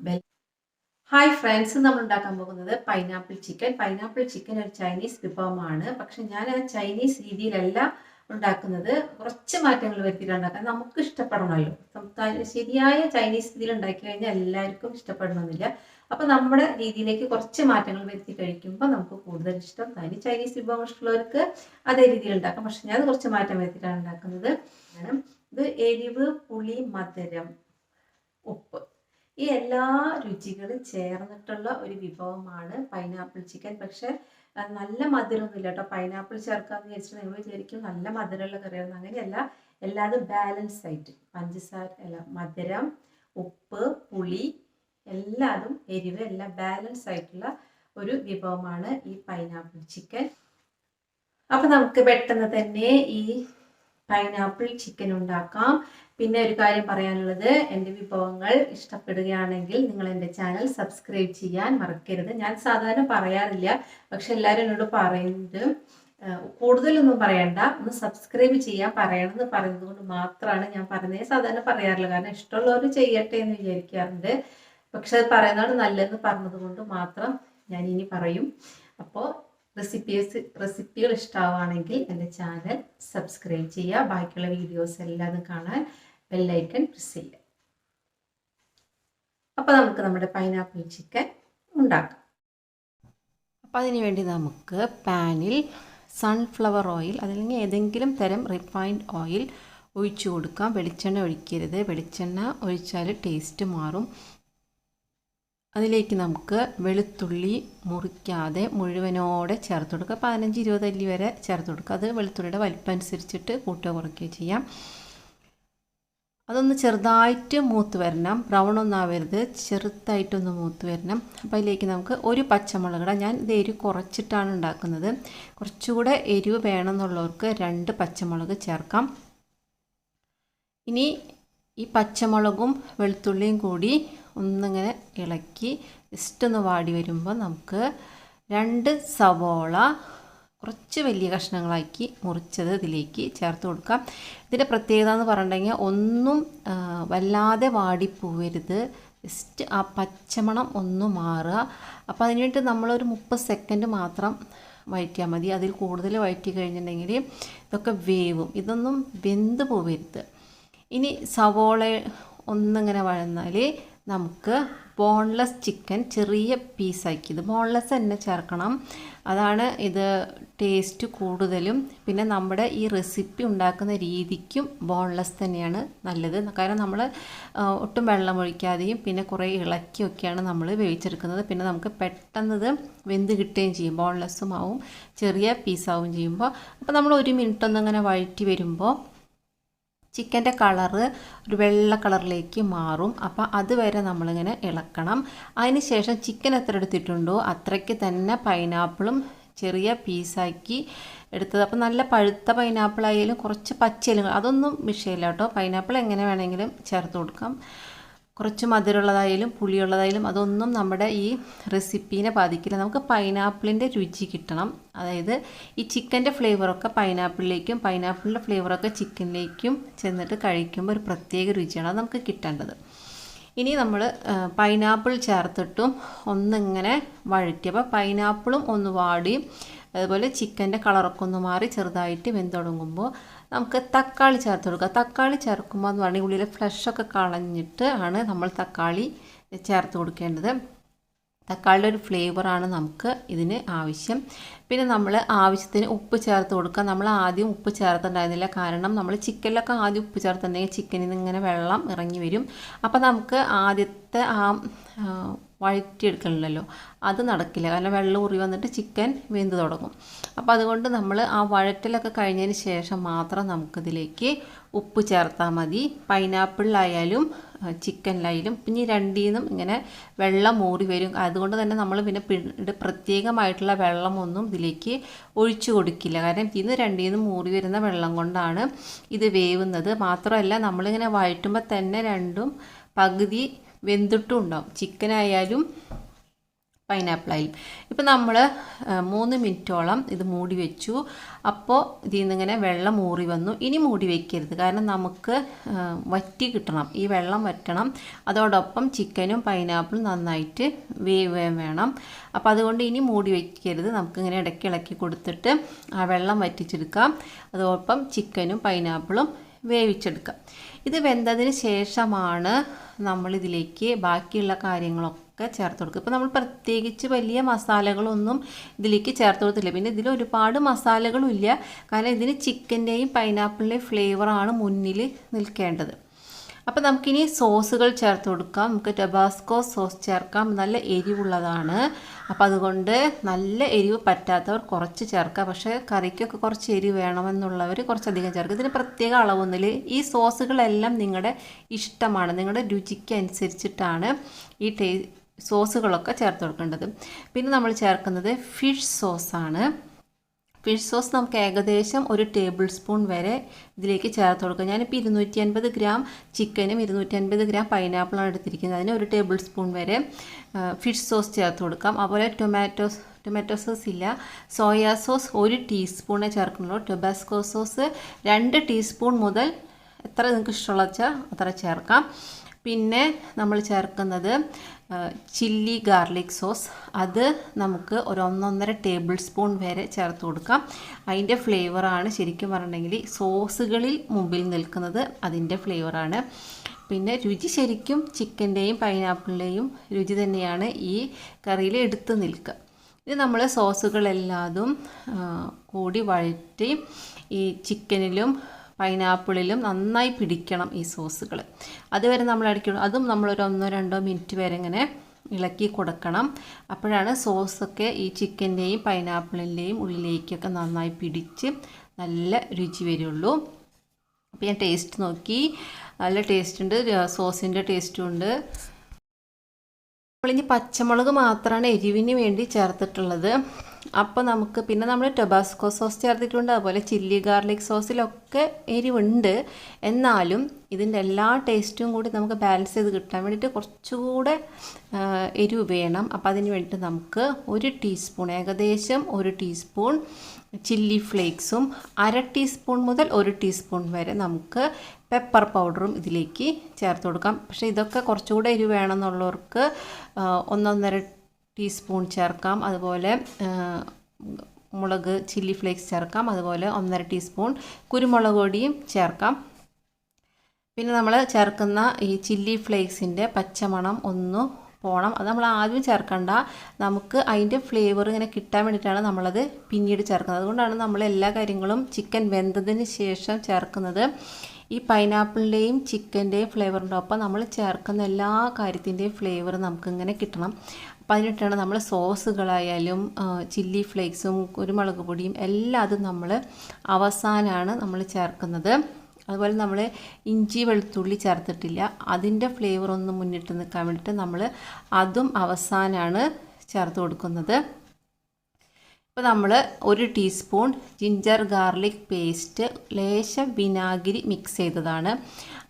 Bell. Hi friends, നമ്മൾ ഉണ്ടാക്കാൻ പോകുന്നത് പൈനാപ്പിൾ ചിക്കൻ. പൈനാപ്പിൾ ചിക്കൻ ഒരു ചൈനീസ് വിഭവമാണ്. പക്ഷെ ഞാൻ ആ ചൈനീസ് രീതിയിലല്ല ഉണ്ടാക്കുന്നത്. കുറച്ച് മാറ്റങ്ങൾ വരുത്തിയിട്ട് ഉണ്ടാക്കാൻ നമുക്ക് ഇഷ്ടപ്പെടണമല്ലോ. ശരിയായ ചൈനീസ് രീതിയിൽ ഉണ്ടാക്കി കഴിഞ്ഞാൽ എല്ലാവർക്കും ഇഷ്ടപ്പെടണമെന്നില്ല. അപ്പോൾ നമ്മുടെ രീതിയിലേക്ക് കുറച്ച് മാറ്റങ്ങൾ വരുത്തി കഴിക്കുമ്പോൾ നമുക്ക് കൂടുതൽ ഇഷ്ടം. തനി ചൈനീസ് വിഭവങ്ങൾ ഇഷ്ടമുള്ളവർക്ക് അതേ രീതിയിൽ ഉണ്ടാക്കാം. പക്ഷെ ഞാൻ കുറച്ച് മാറ്റം വരുത്തിയിട്ടാണ് ഉണ്ടാക്കുന്നത്. ഇത് എരിവ്, പുളി, മധുരം, ഉപ്പ്, ഈ എല്ലാ രുചികളും ചേർന്നിട്ടുള്ള ഒരു വിഭവമാണ് പൈനാപ്പിൾ ചിക്കൻ. പക്ഷെ നല്ല മധുരമൊന്നുമില്ല കേട്ടോ. പൈനാപ്പിൾ ചേർക്കാമെന്ന് വിചാരിച്ചിട്ട് നിങ്ങൾ വിചാരിക്കും നല്ല മധുരമുള്ള കറിയാണ്. അങ്ങനെയല്ല, എല്ലാതും ബാലൻസ് ആയിട്ട് പഞ്ചസാര അല്ല, മധുരം, ഉപ്പ്, പുളി, എല്ലാതും എരിവ് എല്ലാം ബാലൻസ് ആയിട്ടുള്ള ഒരു വിഭവമാണ് ഈ പൈനാപ്പിൾ ചിക്കൻ. അപ്പം നമുക്ക് പെട്ടെന്ന് തന്നെ ഈ പൈനാപ്പിൾ ചിക്കൻ ഉണ്ടാക്കാം. പിന്നെ ഒരു കാര്യം പറയാനുള്ളത്, എൻ്റെ വിഭവങ്ങൾ ഇഷ്ടപ്പെടുകയാണെങ്കിൽ നിങ്ങൾ എൻ്റെ ചാനൽ സബ്സ്ക്രൈബ് ചെയ്യാൻ മറക്കരുത്. ഞാൻ സാധാരണ പറയാറില്ല, പക്ഷെ എല്ലാവരും എന്നോട് പറയുന്നത് കൂടുതലൊന്നും പറയണ്ട, ഒന്ന് സബ്സ്ക്രൈബ് ചെയ്യാൻ പറയണമെന്ന് പറയുന്നത് കൊണ്ട് മാത്രമാണ് ഞാൻ പറയുന്നത്. സാധാരണ പറയാറില്ല, കാരണം ഇഷ്ടമുള്ളവർ ചെയ്യട്ടെ എന്ന് വിചാരിക്കാറുണ്ട്. പക്ഷെ അത് പറയുന്നതാണ് നല്ലതെന്ന് പറഞ്ഞത് കൊണ്ട് മാത്രം ഞാൻ ഇനി പറയും. അപ്പോൾ റെസിപ്പികൾ ഇഷ്ടമാവുകയാണെങ്കിൽ എൻ്റെ ചാനൽ സബ്സ്ക്രൈബ് ചെയ്യുക. ബാക്കിയുള്ള വീഡിയോസ് എല്ലാം കാണാൻ ബെല്ലൈക്കൺ പ്രസ് ചെയ്യുക. അപ്പോൾ നമുക്ക് നമ്മുടെ പൈനാപ്പിൾ ചിക്കൻ ഉണ്ടാക്കാം. അപ്പോൾ അതിന് വേണ്ടി നമുക്ക് പാനിൽ സൺഫ്ലവർ ഓയിൽ അതല്ലെങ്കിൽ ഏതെങ്കിലും തരം റിഫൈൻഡ് ഓയിൽ ഒഴിച്ചു കൊടുക്കാം. വെളിച്ചെണ്ണ ഒഴിക്കരുത്. വെളിച്ചെണ്ണ ഒഴിച്ചാൽ ടേസ്റ്റ് മാറും. അതിലേക്ക് നമുക്ക് വെളുത്തുള്ളി മുറിക്കാതെ മുഴുവനോടെ ചേർത്ത് കൊടുക്കുക. 15-20 അല്ലി വരെ ചേർത്ത് കൊടുക്കുക. അത് വെളുത്തുള്ളിയുടെ വലിപ്പം അനുസരിച്ചിട്ട് കൂട്ടുകയോ കുറയ്ക്കുകയോ ചെയ്യാം. അതൊന്ന് ചെറുതായിട്ട് മൂത്ത് വരണം, ബ്രൗൺ ഒന്നും ആവരുത്, ചെറുതായിട്ടൊന്ന് മൂത്ത് വരണം. അപ്പോൾ അതിലേക്ക് നമുക്ക് ഒരു പച്ചമുളക് ഇടാം. ഞാൻ ഇത് എരിവ് കുറച്ചിട്ടാണ് ഉണ്ടാക്കുന്നത്. കുറച്ചുകൂടെ എരിവ് വേണമെന്നുള്ളവർക്ക് 2 പച്ചമുളക് ചേർക്കാം. ഇനി ഈ പച്ചമുളകും വെളുത്തുള്ളിയും കൂടി ഒന്നിങ്ങനെ ഇളക്കി ജസ്റ്റ് ഒന്ന് വാടി വരുമ്പോൾ നമുക്ക് 2 സവോള കുറച്ച് വലിയ കഷ്ണങ്ങളാക്കി മുറിച്ചത് ഇതിലേക്ക് ചേർത്ത് കൊടുക്കാം. ഇതിൻ്റെ പ്രത്യേകത എന്ന് പറഞ്ഞിട്ടുണ്ടെങ്കിൽ ഒന്നും വല്ലാതെ വാടിപ്പോവരുത്, ജസ്റ്റ് ആ പച്ചമണം ഒന്ന് മാറുക. അപ്പോൾ അതിന് വേണ്ടി നമ്മളൊരു 30 സെക്കൻഡ് മാത്രം വഴറ്റിയാൽ മതി. അതിൽ കൂടുതൽ വഴറ്റി കഴിഞ്ഞിട്ടുണ്ടെങ്കിൽ ഇതൊക്കെ വേവും. ഇതൊന്നും വെന്ത് പോവരുത്. ഇനി സവോള ഒന്നിങ്ങനെ വഴന്നാൽ നമുക്ക് ബോൺലെസ് ചിക്കൻ ചെറിയ പീസാക്കി, ഇത് ബോൺലെസ് തന്നെ ചേർക്കണം. അതാണ് ഇത് ടേസ്റ്റ് കൂടുതലും. പിന്നെ നമ്മുടെ ഈ റെസിപ്പി ഉണ്ടാക്കുന്ന രീതിക്കും ബോൺലെസ് തന്നെയാണ് നല്ലത്. കാരണം നമ്മൾ ഒട്ടും വെള്ളം ഒഴിക്കാതെയും പിന്നെ കുറേ ഇളക്കിയൊക്കെയാണ് നമ്മൾ വേവിച്ചെടുക്കുന്നത്. പിന്നെ നമുക്ക് പെട്ടെന്നത് വെന്ത് കിട്ടുകയും ചെയ്യും. ബോൺലെസ്സും ആവും, ചെറിയ പീസാവും ചെയ്യുമ്പോൾ. അപ്പോൾ നമ്മൾ 1 മിനിറ്റ് ഒന്നിങ്ങനെ വഴറ്റി വരുമ്പോൾ ചിക്കൻ്റെ കളറ് ഒരു വെള്ള കളറിലേക്ക് മാറും. അപ്പോൾ അതുവരെ നമ്മളിങ്ങനെ ഇളക്കണം. അതിന് ശേഷം ചിക്കൻ എത്ര എടുത്തിട്ടുണ്ടോ അത്രയ്ക്ക് തന്നെ പൈനാപ്പിളും ചെറിയ പീസാക്കി എടുത്തത്. അപ്പോൾ നല്ല പഴുത്ത പൈനാപ്പിൾ ആയാലും കുറച്ച് പച്ചയിലും അതൊന്നും വിഷയമില്ല കേട്ടോ. പൈനാപ്പിൾ എങ്ങനെ വേണമെങ്കിലും ചേർത്ത് കൊടുക്കാം. കുറച്ച് മധുരമുള്ളതായാലും പുളിയുള്ളതായാലും അതൊന്നും നമ്മുടെ ഈ റെസിപ്പീനെ ബാധിക്കില്ല. നമുക്ക് പൈനാപ്പിളിൻ്റെ രുചി കിട്ടണം. അതായത് ഈ ചിക്കൻ്റെ ഫ്ലേവറൊക്കെ പൈനാപ്പിളിലേക്കും പൈനാപ്പിളിൻ്റെ ഫ്ലേവറൊക്കെ ചിക്കനിലേക്കും ചെന്നിട്ട് കഴിക്കുമ്പോൾ ഒരു പ്രത്യേക രുചിയാണ് അത് നമുക്ക് കിട്ടേണ്ടത്. ഇനി നമ്മൾ പൈനാപ്പിൾ ചേർത്തിട്ടും ഒന്നിങ്ങനെ വഴറ്റിയപ്പോൾ പൈനാപ്പിളും ഒന്ന് വാടി അതുപോലെ ചിക്കൻ്റെ കളറൊക്കെ ഒന്ന് മാറി ചെറുതായിട്ട് വെന്ത് തുടങ്ങുമ്പോൾ നമുക്ക് തക്കാളി ചേർത്ത് കൊടുക്കുക. തക്കാളി ചേർക്കുമ്പോൾ എന്ന് പറഞ്ഞാൽ ഉള്ളിലെ ഫ്ലഷൊക്കെ കളഞ്ഞിട്ട് ആണ് നമ്മൾ തക്കാളി ചേർത്ത് കൊടുക്കേണ്ടത്. തക്കാളിയുടെ ഒരു ഫ്ലേവറാണ് നമുക്ക് ഇതിന് ആവശ്യം. പിന്നെ നമ്മൾ ആവശ്യത്തിന് ഉപ്പ് ചേർത്ത് കൊടുക്കുക. നമ്മൾ ആദ്യം ഉപ്പ് ചേർത്തിട്ടുണ്ടായിരുന്നില്ല, കാരണം നമ്മൾ ചിക്കനിലൊക്കെ ആദ്യം ഉപ്പ് ചേർത്തിട്ടുണ്ടെങ്കിൽ ചിക്കനിൽ നിന്ന് ഇങ്ങനെ വെള്ളം ഇറങ്ങി വരും. അപ്പോൾ നമുക്ക് ആദ്യത്തെ വഴറ്റിയെടുക്കണമല്ലോ, അത് നടക്കില്ല. കാരണം വെള്ളം ഉറി വന്നിട്ട് ചിക്കൻ വെന്ത് തുടങ്ങും. അപ്പോൾ അതുകൊണ്ട് നമ്മൾ ആ വഴറ്റലൊക്കെ കഴിഞ്ഞതിന് ശേഷം മാത്രം നമുക്കിതിലേക്ക് ഉപ്പ് ചേർത്താൽ മതി. പൈനാപ്പിളിലായാലും ചിക്കനിലായാലും. പിന്നെ ഈ രണ്ടിൽ നിന്നും ഇങ്ങനെ വെള്ളം മൂറി വരും. അതുകൊണ്ട് തന്നെ നമ്മൾ പിന്നെ പ്രത്യേകമായിട്ടുള്ള വെള്ളമൊന്നും ഇതിലേക്ക് ഒഴിച്ചു കൊടുക്കില്ല. കാരണം ഇതിന് രണ്ടിൽ നിന്നും മൂറി വരുന്ന വെള്ളം കൊണ്ടാണ് ഇത് വേവുന്നത്. മാത്രമല്ല നമ്മളിങ്ങനെ വഴറ്റുമ്പോൾ തന്നെ രണ്ടും പകുതി വെന്തിട്ടും ഉണ്ടാവും. ചിക്കനായാലും പൈനാപ്പിളായി. ഇപ്പോൾ നമ്മൾ 3 മിനിറ്റോളം ഇത് മൂടി വെച്ചു. അപ്പോൾ ഇതിൽ നിന്നിങ്ങനെ വെള്ളം ഊറി വന്നു. ഇനി മൂടി വയ്ക്കരുത്, കാരണം നമുക്ക് വറ്റി കിട്ടണം, ഈ വെള്ളം വറ്റണം. അതോടൊപ്പം ചിക്കനും പൈനാപ്പിളും നന്നായിട്ട് വേവുകയും വേണം. അപ്പോൾ അതുകൊണ്ട് ഇനി മൂടി വയ്ക്കരുത്, നമുക്കിങ്ങനെ ഇടയ്ക്ക് ഇളക്കി കൊടുത്തിട്ട് ആ വെള്ളം വറ്റിച്ചെടുക്കാം. അതോടൊപ്പം ചിക്കനും പൈനാപ്പിളും വേവിച്ചെടുക്കാം. ഇത് വെന്തതിന് ശേഷമാണ് നമ്മളിതിലേക്ക് ബാക്കിയുള്ള കാര്യങ്ങളൊക്കെ ചേർത്ത് കൊടുക്കുക. ഇപ്പോൾ നമ്മൾ പ്രത്യേകിച്ച് വലിയ മസാലകളൊന്നും ഇതിലേക്ക് ചേർത്ത് കൊടുത്തില്ല. പിന്നെ ഇതിൽ ഒരുപാട് മസാലകളും ഇല്ല, കാരണം ഇതിന് ചിക്കൻ്റെയും പൈനാപ്പിളിൻ്റെയും ഫ്ലേവറാണ് മുന്നിൽ നിൽക്കേണ്ടത്. അപ്പോൾ നമുക്കിനി സോസുകൾ ചേർത്ത് കൊടുക്കാം. നമുക്ക് ടബാസ്കോ സോസ് ചേർക്കാം, നല്ല എരിവുള്ളതാണ്. അപ്പോൾ അതുകൊണ്ട് നല്ല എരിവ് പറ്റാത്തവർ കുറച്ച് ചേർക്കാം, പക്ഷേ കറിക്കൊക്കെ കുറച്ച് എരിവ് വേണമെന്നുള്ളവർ കുറച്ചധികം ചേർക്കുക. ഇതിന് പ്രത്യേക അളവൊന്നുമില്ല. ഈ സോസുകളെല്ലാം നിങ്ങളുടെ ഇഷ്ടമാണ്, നിങ്ങളുടെ രുചിക്ക് അനുസരിച്ചിട്ടാണ് ഈ സോസുകളൊക്കെ ചേർത്ത് കൊടുക്കേണ്ടത്. പിന്നെ നമ്മൾ ചേർക്കുന്നത് ഫിഷ് സോസാണ്. ഫിഷ് സോസ് നമുക്ക് ഏകദേശം 1 ടേബിൾ സ്പൂൺ വരെ ഇതിലേക്ക് ചേർത്ത് കൊടുക്കുക. ഞാനിപ്പോൾ 250 ഗ്രാം ചിക്കനും 250 ഗ്രാം പൈനാപ്പിളാണ് എടുത്തിരിക്കുന്നത്. അതിന് 1 ടേബിൾ സ്പൂൺ വരെ ഫിഷ് സോസ് ചേർത്ത് കൊടുക്കാം. അതുപോലെ ടൊമാറ്റോ സോസ് ഇല്ല, soya sauce 1 ടീസ്പൂണേ ചേർക്കുന്നുള്ളൂ. Tabasco sauce 2 teaspoon മുതൽ എത്ര നിങ്ങൾക്ക് ഇഷ്ടമുള്ള വെച്ചാൽ അത്ര ചേർക്കാം. പിന്നെ നമ്മൾ ചേർക്കുന്നത് ചില്ലി ഗാർലിക് സോസ്, അത് നമുക്ക് 1.5 ടേബിൾ സ്പൂൺ വരെ ചേർത്ത് കൊടുക്കാം. അതിൻ്റെ ഫ്ലേവറാണ് ശരിക്കും പറഞ്ഞിട്ടുണ്ടെങ്കിൽ സോസുകളിൽ മുമ്പിൽ നിൽക്കുന്നത്, അതിൻ്റെ ഫ്ലേവറാണ്. പിന്നെ രുചി ശരിക്കും ചിക്കൻ്റെയും പൈനാപ്പിളിൻ്റെയും രുചി തന്നെയാണ് ഈ കറിയിൽ എടുത്ത് നിൽക്കുക. ഇത് നമ്മൾ സോസുകളെല്ലാതും കൂടി വഴറ്റി ഈ ചിക്കനിലും പൈനാപ്പിളിലും നന്നായി പിടിക്കണം ഈ സോസുകൾ. അതുവരെ നമ്മൾ അടിക്കണം. അതും നമ്മളൊരു 1-2 മിനിറ്റ് വരെ ഇങ്ങനെ ഇളക്കി കൊടുക്കണം. അപ്പോഴാണ് സോസൊക്കെ ഈ ചിക്കൻ്റെയും പൈനാപ്പിളിൻ്റെയും ഉള്ളിലേക്കൊക്കെ നന്നായി പിടിച്ച് നല്ല രുചി വരുള്ളൂ. അപ്പോൾ ഞാൻ ടേസ്റ്റ് നോക്കി, നല്ല ടേസ്റ്റ് ഉണ്ട്, സോസിൻ്റെ ടേസ്റ്റും ഉണ്ട്. നമ്മളിനി പച്ചമുളക് മാത്രമാണ് എരിവിന് വേണ്ടി ചേർത്തിട്ടുള്ളത്. അപ്പോൾ നമുക്ക് പിന്നെ നമ്മൾ ടൊബാസ്കോ സോസ് ചേർത്തിട്ടുണ്ട്, അതുപോലെ ചില്ലി ഗാർലിക് സോസിലൊക്കെ എരിവുണ്ട്. എന്നാലും ഇതിൻ്റെ എല്ലാ ടേസ്റ്റും കൂടി നമുക്ക് ബാലൻസ് ചെയ്ത് കിട്ടാൻ വേണ്ടിയിട്ട് കുറച്ചുകൂടെ എരിവ് വേണം. അപ്പോൾ അതിന് വേണ്ടിയിട്ട് നമുക്ക് 1 ടീസ്പൂൺ, ഏകദേശം 1 ടീസ്പൂൺ ചില്ലി ഫ്ലേക്സും 1/2 ടീസ്പൂൺ മുതൽ 1 ടീസ്പൂൺ വരെ നമുക്ക് പെപ്പർ പൗഡറും ഇതിലേക്ക് ചേർത്ത് കൊടുക്കാം. പക്ഷേ ഇതൊക്കെ കുറച്ചുകൂടെ എരിവ് വേണമെന്നുള്ളവർക്ക് 1.5 ടീസ്പൂൺ ചേർക്കാം. അതുപോലെ മുളക് ചില്ലി ഫ്ലേക്സ് ചേർക്കാം. അതുപോലെ 1.5 ടീസ്പൂൺ കുരുമുളക് പൊടിയും ചേർക്കാം. പിന്നെ നമ്മൾ ചേർക്കുന്ന ഈ ചില്ലി ഫ്ലേക്സിൻ്റെ പച്ചമണം ഒന്ന് പോകണം. അത് നമ്മൾ ആദ്യം ചേർക്കണ്ട, നമുക്ക് അതിൻ്റെ ഫ്ലേവർ ഇങ്ങനെ കിട്ടാൻ വേണ്ടിയിട്ടാണ് നമ്മളത് പിന്നീട് ചേർക്കുന്നത്. അതുകൊണ്ടാണ് നമ്മൾ എല്ലാ കാര്യങ്ങളും ചിക്കൻ വെന്തതിന് ശേഷം ചേർക്കുന്നത്. ഈ പൈനാപ്പിളിൻ്റെയും ചിക്കൻ്റെയും ഫ്ലേവറിൻ്റെ ഒപ്പം നമ്മൾ ചേർക്കുന്ന എല്ലാ കാര്യത്തിൻ്റെയും ഫ്ലേവർ നമുക്കിങ്ങനെ കിട്ടണം. അപ്പോൾ അതിനിട്ടാണ് നമ്മൾ സോസുകളായാലും ചില്ലി ഫ്ലേക്സും കുരുമുളക് പൊടിയും എല്ലാം അതും നമ്മൾ അവസാനമാണ് നമ്മൾ ചേർക്കുന്നത്. അതുപോലെ നമ്മൾ ഇഞ്ചി വെളുത്തുള്ളി ചേർത്തിട്ടില്ല, അതിൻ്റെ ഫ്ലേവർ ഒന്ന് മുന്നിട്ട് നിൽക്കാൻ വേണ്ടിയിട്ട് നമ്മൾ അതും അവസാനമാണ് ചേർത്ത് കൊടുക്കുന്നത്. ഇപ്പോൾ നമ്മൾ 1 ടീസ്പൂൺ ജിഞ്ചർ ഗാർലിക് പേസ്റ്റ്, ലേശം വിനാഗിരി മിക്സ് ചെയ്തതാണ്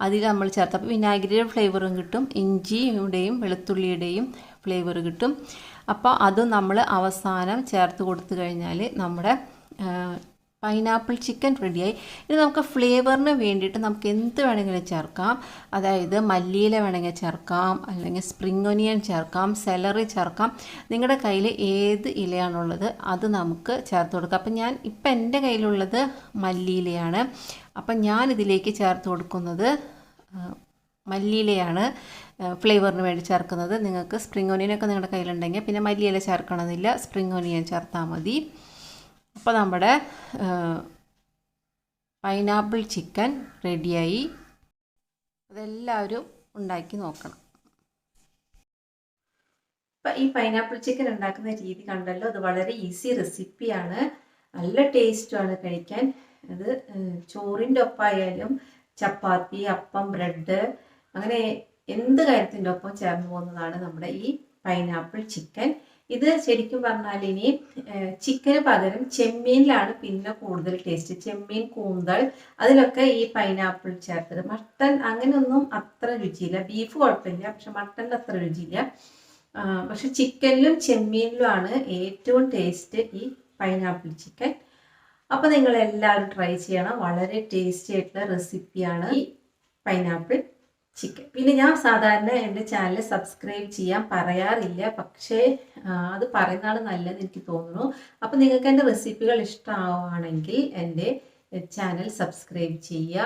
അതിൽ നമ്മൾ ചേർത്ത്. അപ്പോൾ വിനാഗിരിയുടെ ഫ്ലേവറും കിട്ടും, ഇഞ്ചിയുടെയും വെളുത്തുള്ളിയുടെയും ഫ്ലേവർ കിട്ടും. അപ്പോൾ അതും നമ്മൾ അവസാനം ചേർത്ത് കൊടുത്തു കഴിഞ്ഞാൽ നമ്മുടെ പൈനാപ്പിൾ ചിക്കൻ റെഡിയായി. ഇനി നമുക്ക് ഫ്ലേവറിന് വേണ്ടിയിട്ട് നമുക്ക് എന്ത് വേണമെങ്കിലും ചേർക്കാം. അതായത് മല്ലിയില വേണമെങ്കിൽ ചേർക്കാം, അല്ലെങ്കിൽ സ്പ്രിംഗ് ഒനിയൻ ചേർക്കാം, സെലറി ചേർക്കാം. നിങ്ങളുടെ കയ്യിൽ ഏത് ഇലയാണുള്ളത് അത് നമുക്ക് ചേർത്ത് കൊടുക്കാം. അപ്പം ഇപ്പം എൻ്റെ കയ്യിലുള്ളത് മല്ലിയിലയാണ്. അപ്പം ഞാൻ ഇതിലേക്ക് ചേർത്ത് കൊടുക്കുന്നത് മല്ലിയിലയാണ് ഫ്ലേവറിന് വേണ്ടി ചേർക്കുന്നത്. നിങ്ങൾക്ക് സ്പ്രിംഗ് ഒനിയനൊക്കെ നിങ്ങളുടെ കയ്യിലുണ്ടെങ്കിൽ പിന്നെ മല്ലിയില ചേർക്കണമെന്നില്ല, സ്പ്രിംഗ് ഒനിയൻ ചേർത്താൽ മതി. അപ്പോൾ നമ്മുടെ പൈനാപ്പിൾ ചിക്കൻ റെഡിയായി. അതെല്ലാവരും ഉണ്ടാക്കി നോക്കണം. അപ്പം ഈ പൈനാപ്പിൾ ചിക്കൻ ഉണ്ടാക്കുന്ന രീതി കണ്ടല്ലോ, അത് വളരെ ഈസി റെസിപ്പിയാണ്, നല്ല ടേസ്റ്റുമാണ് കഴിക്കാൻ. അത് ചോറിൻ്റെ ഒപ്പമായാലും ചപ്പാത്തി, അപ്പം, ബ്രെഡ്, അങ്ങനെ എന്ത് കാര്യത്തിൻ്റെ ഒപ്പം ചേർന്ന് പോകുന്നതാണ് നമ്മുടെ ഈ പൈനാപ്പിൾ ചിക്കൻ. ഇത് ശരിക്കും പറഞ്ഞാൽ ഇനി ചിക്കന് പകരം ചെമ്മീനിലാണ് പിന്നെ കൂടുതൽ ടേസ്റ്റ്. ചെമ്മീൻ, കൂന്തൽ, അതിലൊക്കെ ഈ പൈനാപ്പിൾ ചേർത്തത്. മട്ടൻ അങ്ങനെയൊന്നും അത്ര രുചിയില്ല. ബീഫ് കുഴപ്പമില്ല, പക്ഷെ മട്ടൻ്റെ അത്ര രുചിയില്ല. പക്ഷെ ചിക്കനിലും ചെമ്മീനിലുമാണ് ഏറ്റവും ടേസ്റ്റ് ഈ പൈനാപ്പിൾ ചിക്കൻ. അപ്പോൾ നിങ്ങൾ എല്ലാവരും ട്രൈ ചെയ്യണം. വളരെ ടേസ്റ്റി ആയിട്ടുള്ള റെസിപ്പിയാണ് ഈ പൈനാപ്പിൾ ചിക്കൻ. പിന്നെ ഞാൻ സാധാരണ എൻ്റെ ചാനൽ സബ്സ്ക്രൈബ് ചെയ്യാൻ പറയാറില്ല, പക്ഷേ അത് പറയുന്നതാണ് നല്ലത് എനിക്ക് തോന്നുന്നു. അപ്പോൾ നിങ്ങൾക്ക് എൻ്റെ റെസിപ്പികൾ ഇഷ്ടമാവുകയാണെങ്കിൽ എൻ്റെ ചാനൽ സബ്സ്ക്രൈബ് ചെയ്യുക.